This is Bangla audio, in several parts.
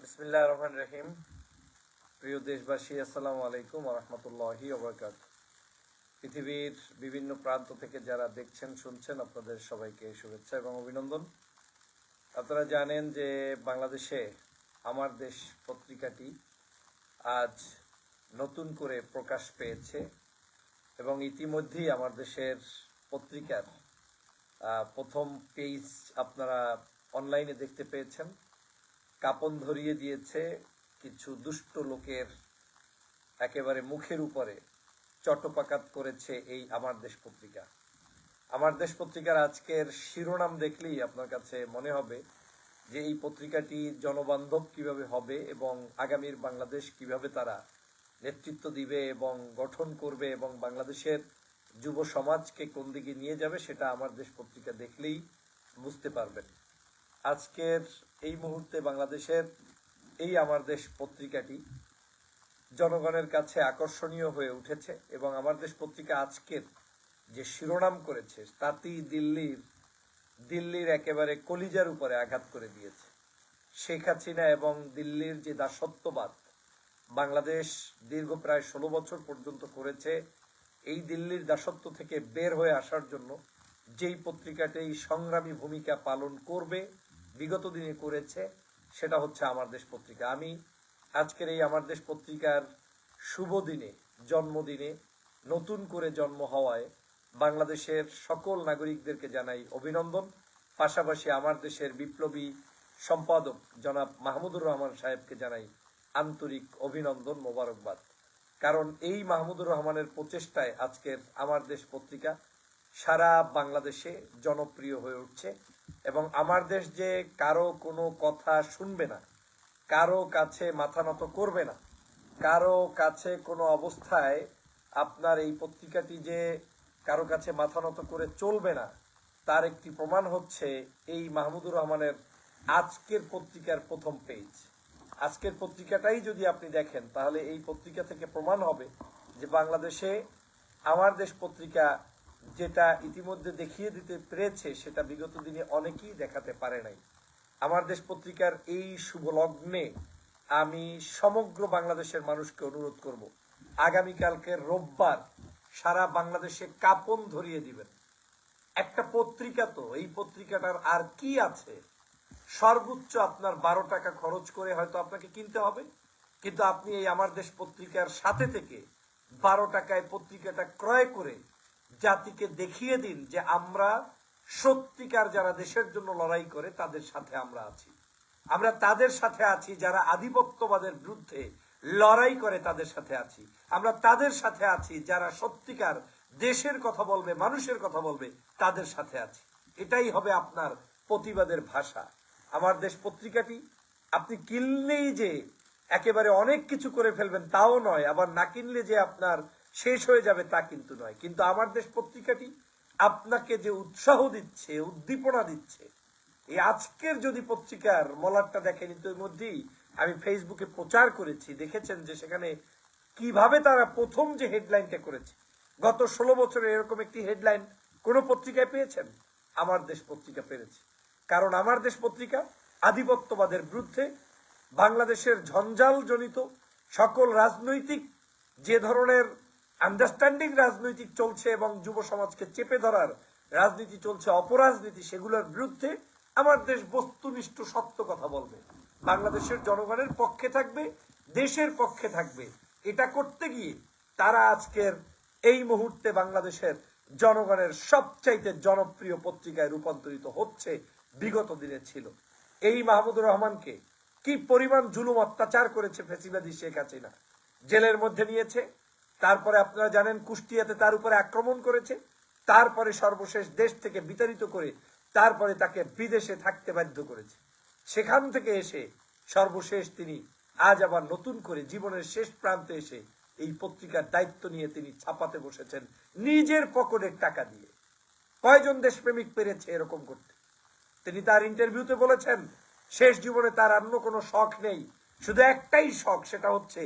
বিসমিল্লাহির রহমানির রহিম। প্রিয় দেশবাসী, আসসালামু আলাইকুম ওয়া রাহমাতুল্লাহি ওয়া বারাকাতুহু। পৃথিবীর বিভিন্ন প্রান্ত থেকে যারা দেখছেন শুনছেন, আপনাদের সবাইকে শুভেচ্ছা এবং অভিনন্দন। আপনারা জানেন যে বাংলাদেশে আমার দেশ পত্রিকাটি আজ নতুন করে প্রকাশ পেয়েছে এবং ইতিমধ্যেই আমার দেশের পত্রিকার প্রথম পেজ আপনারা অনলাইনে দেখতে পেয়েছেন। কাপন ধরিয়ে দিয়েছে কিছু দুষ্ট লোকের একেবারে মুখের উপরে চট্টপাকাত করেছে এই আমার দেশ পত্রিকা। আমার দেশ পত্রিকার আজকের শিরোনাম দেখলেই আপনার কাছে মনে হবে যে এই পত্রিকাটি জনবান্ধব কিভাবে হবে এবং আগামীর বাংলাদেশ কিভাবে তারা নেতৃত্ব দিবে এবং গঠন করবে এবং বাংলাদেশের যুব সমাজকে কোন দিকে নিয়ে যাবে, সেটা আমার দেশ পত্রিকা দেখলেই বুঝতে পারবেন। আজকের এই মুহূর্তে বাংলাদেশের এই আমার দেশ পত্রিকাটি জনগণের কাছে আকর্ষণীয় হয়ে উঠেছে এবং আমার দেশ পত্রিকা আজকের যে শিরোনাম করেছে তাতেই দিল্লির একেবারে কলিজার উপরে আঘাত করে দিয়েছে। শেখ হাসিনা এবং দিল্লির যে দাসত্ববাদ বাংলাদেশ দীর্ঘ প্রায় 16 বছর পর্যন্ত করেছে, এই দিল্লির দাসত্ব থেকে বের হয়ে আসার জন্য যেই পত্রিকাটি সংগ্রামী ভূমিকা পালন করবে, বিগত দিনে করেছে, সেটা হচ্ছে আমার দেশ পত্রিকা। আমি আজকের এই আমার দেশ পত্রিকার শুভ দিনে, জন্মদিনে, নতুন করে জন্ম হওয়ায় বাংলাদেশের সকল নাগরিকদেরকে জানাই অভিনন্দন। পাশাপাশি আমার দেশের বিপ্লবী সম্পাদক জনাব মাহমুদুর রহমান সাহেবকে জানাই আন্তরিক অভিনন্দন, মোবারকবাদ। কারণ এই মাহমুদুর রহমানের প্রচেষ্টায় আজকের আমার দেশ পত্রিকা সারা বাংলাদেশে জনপ্রিয় হয়ে উঠছে এবং আমার দেশ যে কারো কোনো কথা শুনবে না, কারো কাছে মাথা নত করবে না, কারো কাছে কোনো অবস্থায় আপনার এই পত্রিকাটি যে কারো কাছে মাথা নত করে চলবে না, তার একটি প্রমাণ হচ্ছে এই মাহমুদুর রহমানের আজকের পত্রিকার প্রথম পেজ। আজকের পত্রিকাটাই যদি আপনি দেখেন তাহলে এই পত্রিকা থেকে প্রমাণ হবে যে বাংলাদেশে আমার দেশ পত্রিকা যেটা ইতিমধ্যে দেখিয়ে দিতে পেরেছে সেটা বিগত দিনে অনেকেই দেখাতে পারে নাই। আমার দেশ পত্রিকার এই শুভ লগ্নে আমি সমগ্র বাংলাদেশের মানুষকে অনুরোধ করব, আগামীকালকের রোববার সারা বাংলাদেশে কাপন ধরিয়ে দিবেন। একটা পত্রিকা, তো এই পত্রিকাটার আর কি আছে, সর্বোচ্চ আপনার 12 টাকা খরচ করে হয়তো আপনাকে কিনতে হবে, কিন্তু আপনি এই আমার দেশ পত্রিকার সাথে থেকে 12 টাকায় পত্রিকাটা ক্রয় করে জাতিকে দেখিয়ে দিন যে আমরা সত্যিকার যারা দেশের জন্য লড়াই করে তাদের সাথে আমরা আছি। আমরা তাদের সাথে আছি যারা আধিপত্যবাদের বিরুদ্ধে লড়াই করে, তাদের সাথে আছি। আমরা তাদের সাথে আছি যারা সত্যিকার দেশের কথা বলবে, মানুষের কথা বলবে, তাদের সাথে আছি। এটাই হবে আপনার প্রতিবাদের ভাষা। আমার দেশ পত্রিকাটি আপনি কিনলেই যে একেবারে অনেক কিছু করে ফেলবেন তাও নয়, আবার না কিনলে যে আপনার শেষ হয়ে যাবে তা কিন্তু নয়। কিন্তু আমার দেশ পত্রিকাটি আপনাকে যে উৎসাহ দিচ্ছে, উদ্দীপনা দিচ্ছে, এই আজকের যদি পত্রিকার মলাটটা দেখেন, ইতিমধ্যেই আমি ফেসবুকে প্রচার করেছি, দেখেছেন যে সেখানে কিভাবে তারা প্রথম যে হেডলাইনটা করেছে, গত 16 বছরে এরকম একটি হেডলাইন কোন পত্রিকায় পেয়েছেন? আমার দেশ পত্রিকা পেরেছে। কারণ আমার দেশ পত্রিকা আধিপত্যবাদের বিরুদ্ধে, বাংলাদেশের ঝঞ্ঝাল জনিত সকল রাজনৈতিক যে ধরনের আন্ডারস্ট্যান্ডিং রাজনৈতিক চলছে এবং যুব সমাজকে চেপে ধরার রাজনীতি চলছে, অপরাজনীতি, সেগুলোর বিরুদ্ধে আমার দেশ বস্তুনিষ্ঠ সত্য কথা বলবে, বাংলাদেশের জনগণের পক্ষে থাকবে, দেশের পক্ষে থাকবে। এটা করতে গিয়ে তারা আজকের এই মুহূর্তে বাংলাদেশের জনগণের সবচাইতে জনপ্রিয় পত্রিকায় রূপান্তরিত হচ্ছে, বিগত দিনে ছিল। এই মাহমুদুর রহমানকে কি পরিমাণ জুলুম অত্যাচার করেছে ফ্যাসিবাদী শেখ হাসিনা, জেলের মধ্যে নিয়েছে, তারপরে আপনারা জানেন কুষ্টিয়াতে তার উপরে আক্রমণ করেছে, তারপরে সর্বশেষ দেশ থেকে বিতাড়িত করে তারপরে তাকে বিদেশে থাকতে বাধ্য করেছে। সেখান থেকে এসে সর্বশেষ তিনি আজ আবার নতুন করে জীবনের শেষ প্রান্তে এসে এই পত্রিকার দায়িত্ব নিয়ে তিনি ছাপাতে বসেছেন নিজের পকেটের টাকা দিয়ে। কয়জন দেশপ্রেমিক পেরেছে এরকম করতে? তিনি তার ইন্টারভিউতে বলেছেন শেষ জীবনে তার অন্য কোনো শখ নেই, শুধু একটাই শখ, সেটা হচ্ছে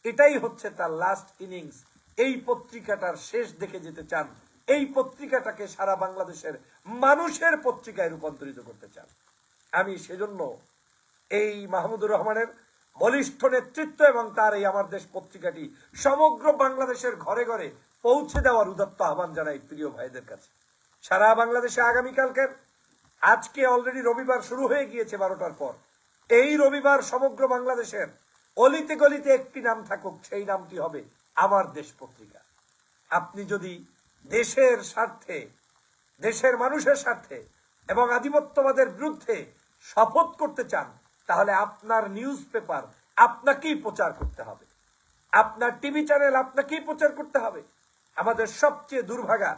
এটাই হচ্ছে তার লাস্ট ইনিংস। এই পত্রিকাটার শেষ দেখে যেতে চান এই পত্রিকাটাকে সারা বাংলাদেশের মানুষের পত্রিকায় রূপান্তরিত করতে চান। আমি সেজন্য এই মাহমুদুর রহমানের বলিষ্ঠ নেতৃত্ব এবং তার এই আমার দেশ পত্রিকাটি সমগ্র বাংলাদেশের ঘরে ঘরে পৌঁছে দেওয়ার উদাত্ত আহ্বান জানাই প্রিয় ভাইদের কাছে। সারা বাংলাদেশে আগামীকালকের, আজকে অলরেডি রবিবার শুরু হয়ে গিয়েছে 12টার পর, এই রবিবার সমগ্র বাংলাদেশের অলিতে গলিতে একটি নাম থাকুক, সেই নামটি হবে আমার দেশ পত্রিকা। আপনি যদি দেশের স্বার্থে, দেশের মানুষের স্বার্থে এবং আধিপত্যবাদের বিরুদ্ধে শপথ করতে চান, তাহলে আপনার নিউজ পেপার আপনাকেই প্রচার করতে হবে, আপনার টিভি চ্যানেল আপনাকেই প্রচার করতে হবে। আমাদের সবচেয়ে দুর্ভাগা,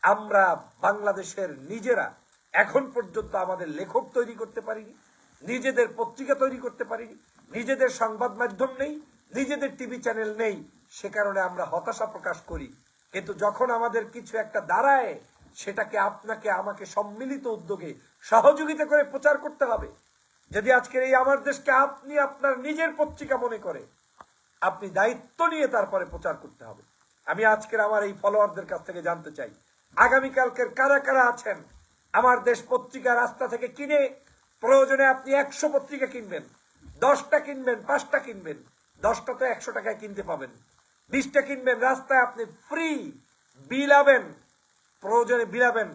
আমরা বাংলাদেশের নিজেরা এখন পর্যন্ত আমাদের লেখক তৈরি করতে পারিনি, নিজেদের পত্রিকা তৈরি করতে পারিনি, নিজেদের সংবাদ মাধ্যম নেই, নিজেদের টিভি চ্যানেল নেই। সে কারণে আমরা হতাশা প্রকাশ করি। কিন্তু যখন আমাদের কিছু একটা দাঁড়ায়, সেটাকে আপনাকে আমাকে সম্মিলিত উদ্যোগে সহযোগিতা করে প্রচার করতে হবে। যদি আজকের এই আমার দেশকে আপনি আপনার নিজের পত্রিকা মনে করে, আপনি দায়িত্ব নিয়ে তারপরে প্রচার করতে হবে। আমি আজকের আমার এই ফলোয়ারদের কাছ থেকে জানতে চাই, আগামীকালকের কারা কারা আছেন আমার দেশ পত্রিকা রাস্তা থেকে কিনে, প্রয়োজনে আপনি 100 পত্রিকা কিনবেন, 10টা কিনবেন, 5টা কিনবেন, 10টা তো 100 টাকায় কিনতে পাবেন, 20টা কিনবেন, রাস্তায় আপনি ফ্রি বিলাবেন, প্রয়োজনে বিলাবেন।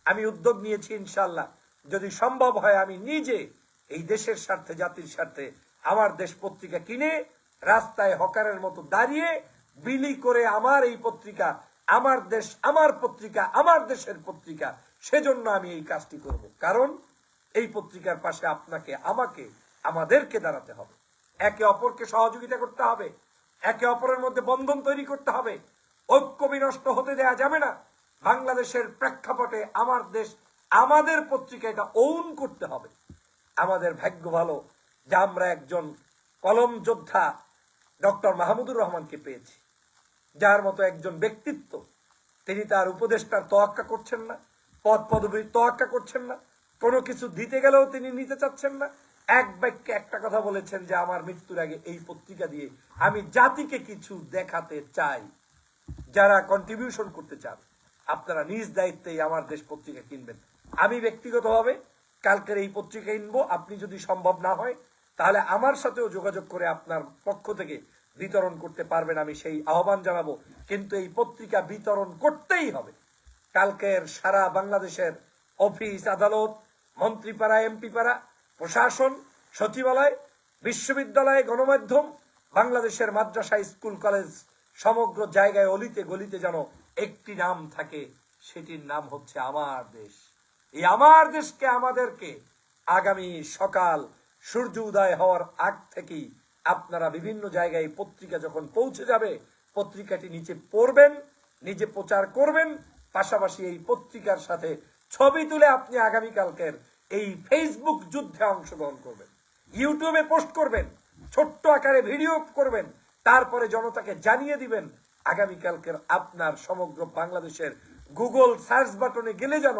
আমি উদ্যোগ নিয়েছি, ইনশাল্লাহ যদি সম্ভব হয় আমি নিজে এই দেশের স্বার্থে, জাতির স্বার্থে আমার দেশ পত্রিকা কিনে রাস্তায় হকারের মতো দাঁড়িয়ে বিলি করে আমার এই পত্রিকা, আমার দেশ, আমার পত্রিকা, আমার দেশের পত্রিকা, সেজন্য আমি এই কাজটি করব। কারণ এই পত্রিকার পাশে আপনাকে, আমাকে, আমাদেরকে দাঁড়াতে হবে, একে অপরকে সহযোগিতা করতে হবে, একে অপরের মধ্যে বন্ধন তৈরি করতে হবে, ঐক্য বিনষ্ট হতে দেয়া যাবে না। বাংলাদেশের প্রেক্ষাপটে আমার দেশ, আমাদের পত্রিকা, এটা ওন করতে হবে। আমাদের ভাগ্য ভালো যে আমরা একজন কলম যোদ্ধা ডক্টর মাহমুদুর রহমানকে পেয়েছি, যার মতো একজন ব্যক্তিত্ব, তিনি তার উপদেষ্টার তোয়াক্কা করছেন না, পদ পদবীর তোয়াক্কা করছেন না, কোনো কিছু দিতে গেলেও তিনি নিতে চাচ্ছেন না। এক বাক্যে একটা কথা বলেছেন যে আমার মৃত্যুর আগে এই পত্রিকা দিয়ে আমি জাতিকে কিছু দেখাতে চাই। যারা কন্ট্রিবিউশন করতে চান, আপনারা নিজ দায়িত্বেই আমার দেশ পত্রিকা কিনবেন। আমি ব্যক্তিগতভাবে কালকের এই পত্রিকা কিনবো। আপনি যদি সম্ভব না হয়, তাহলে আমার সাথেও যোগাযোগ করে আপনার পক্ষ থেকে বিতরণ করতে পারবেন, আমি সেই আহ্বান জানাবো। কিন্তু এই পত্রিকা বিতরণ করতেই হবে। কালকের সারা বাংলাদেশের অফিস, আদালত, মন্ত্রীপাড়া, এমপি পাড়া, প্রশাসন, সচিবালয়, বিশ্ববিদ্যালয়, গণমাধ্যম, বাংলাদেশের মাদ্রাসা, স্কুল, কলেজ, সমগ্র জায়গায় অলিতে গলিতে যেন একটি নাম থাকে, সেটির নাম হচ্ছে আমার দেশ। এই আমার দেশকে, আমাদেরকে আগামী সকাল সূর্য উদয় হওয়ার আগ থেকেই আপনারা বিভিন্ন জায়গায় পত্রিকা যখন পৌঁছে যাবে, পত্রিকাটি নিচে পড়বেন, নিজে প্রচার করবেন, পাশাপাশি এই পত্রিকার সাথে ছবি তুলে আপনি আগামীকালকের এই ফেসবুক যুদ্ধে অংশগ্রহণ করবেন, ইউটিউবে পোস্ট করবেন, ছোট্ট আকারে ভিডিও করবেন, তারপরে জনতাকে জানিয়ে দিবেন। আগামীকালকের আপনার সমগ্র বাংলাদেশের গুগল সার্চ বাটনে গেলে যেন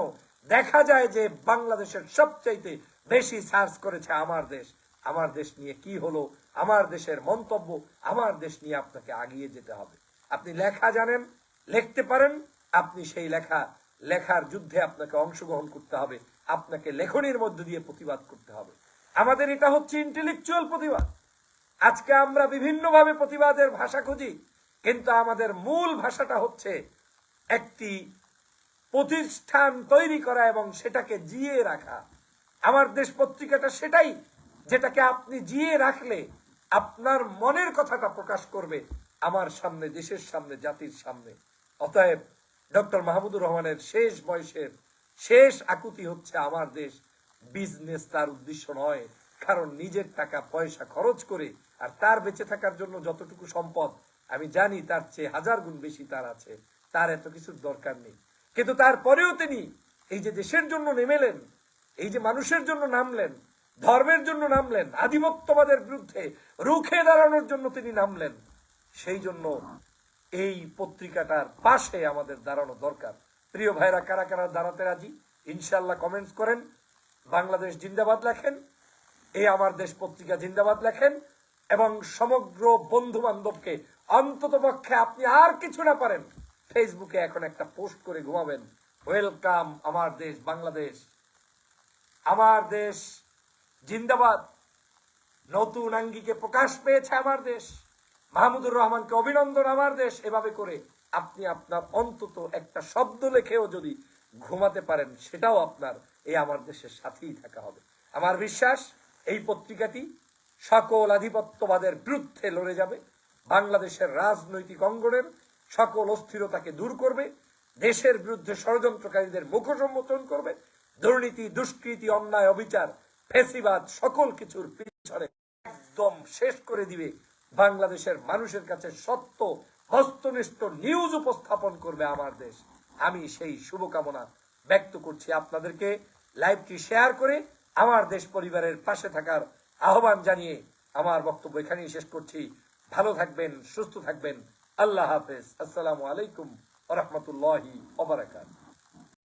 দেখা যায় যে বাংলাদেশের সবচাইতে বেশি সার্চ করেছে আমার দেশ। আমার দেশ নিয়ে কি হলো, আমার দেশের মন্তব্য, আমার দেশ নিয়ে আপনাকে আগিয়ে যেতে হবে। আপনি লেখা জানেন, লিখতে পারেন, আপনি সেই লেখার যুদ্ধে আপনাকে অংশগ্রহণ করতে হবে, আপনাকে লেখনীর মধ্য দিয়ে প্রতিবাদ করতে হবে। আমাদের এটা হচ্ছে ইন্টেলেকচুয়াল প্রতিবাদ। আজকে আমরা বিভিন্নভাবে প্রতিবাদের ভাষা খুঁজি, কিন্তু আমাদের মূল ভাষাটা হচ্ছে একটি প্রতিষ্ঠান তৈরি করা এবং সেটাকে জিয়ে রাখা। আমার দেশ পত্রিকাটা সেটাই, যেটাকে আপনি জিয়ে রাখলে আপনার মনের কথাটা প্রকাশ করবে আমার সামনে, দেশের সামনে, জাতির সামনে। অতএব ডক্টর মাহমুদুর রহমানের শেষ বয়সের শেষ আকুতি হচ্ছে আমার দেশ। বিজনেস তার উদ্দেশ্য নয়, কারণ নিজের টাকা পয়সা খরচ করে আর তার বেঁচে থাকার জন্য যতটুকু সম্পদ, আমি জানি তার চেয়ে 1000 গুণ বেশি তার আছে, তার এত কিছুর দরকার নেই। কিন্তু তারপরেও তিনি এই যে দেশের জন্য নেমেলেন, এই যে মানুষের জন্য নামলেন, ধর্মের জন্য নামলেন, আধিপত্যবাদের বিরুদ্ধে রুখে দাঁড়ানোর জন্য তিনি নামলেন, সেই জন্য এই পত্রিকাটার পাশে আমাদের দাঁড়ানো দরকার। প্রিয় ভাইরা, কারা কারা দাঁড়াতে রাজি ইনশাল্লাহ কমেন্টস করেন। বাংলাদেশ জিন্দাবাদ লেখেন, এই আমার দেশ পত্রিকা জিন্দাবাদ লেখেন, এবং সমগ্র বন্ধু বান্ধবকে অন্তত পক্ষে আপনি আর কিছু না পারেন, ফেসবুকে এখন একটা পোস্ট করে ঘুমাবেন, ওয়েলকাম আমার দেশ বাংলাদেশ, আমার দেশ জিন্দাবাদ, নতুন আঙ্গিকে প্রকাশ পেয়েছে আমার দেশ, মাহমুদুর রহমানকে অভিনন্দন আমার দেশ। এভাবে করে আপনি আপনার অন্তত একটা শব্দ লেখেও যদি ঘুমাতে পারেন, সেটাও আপনার এই আমার দেশের সাথেই থাকা হবে। আমার বিশ্বাস এই পত্রিকাটি সকল আধিপত্যবাদের বিরুদ্ধে লড়ে যাবে, বাংলাদেশের রাজনৈতিক অঙ্গনের সকল অস্থিরতাকে দূর করবে, দেশের বিরুদ্ধে ষড়যন্ত্রকারীদের মুখোশ উন্মোচন করবে, দুর্নীতি, দুষ্কৃতি, অন্যায়, অবিচার, ফ্যাসিবাদ সকল কিছুর পিছনে একদম শেষ করে দিবে। বাংলাদেশের মানুষের কাছে সত্য, বস্তুনিষ্ঠ নিউজ উপস্থাপন করবে আমার দেশ। আমি সেই শুভকামনা ব্যক্ত করছি। আপনাদেরকে লাইভটি শেয়ার করে আমার দেশ পরিবারের পাশে থাকার আহ্বান জানিয়ে আমার বক্তব্য এখানেই শেষ করছি। ভালো থাকবেন, সুস্থ থাকবেন। আল্লাহ হাফেজ। আসসালামু আলাইকুম ওয়া রাহমাতুল্লাহি ওয়া বারাকাতুহু।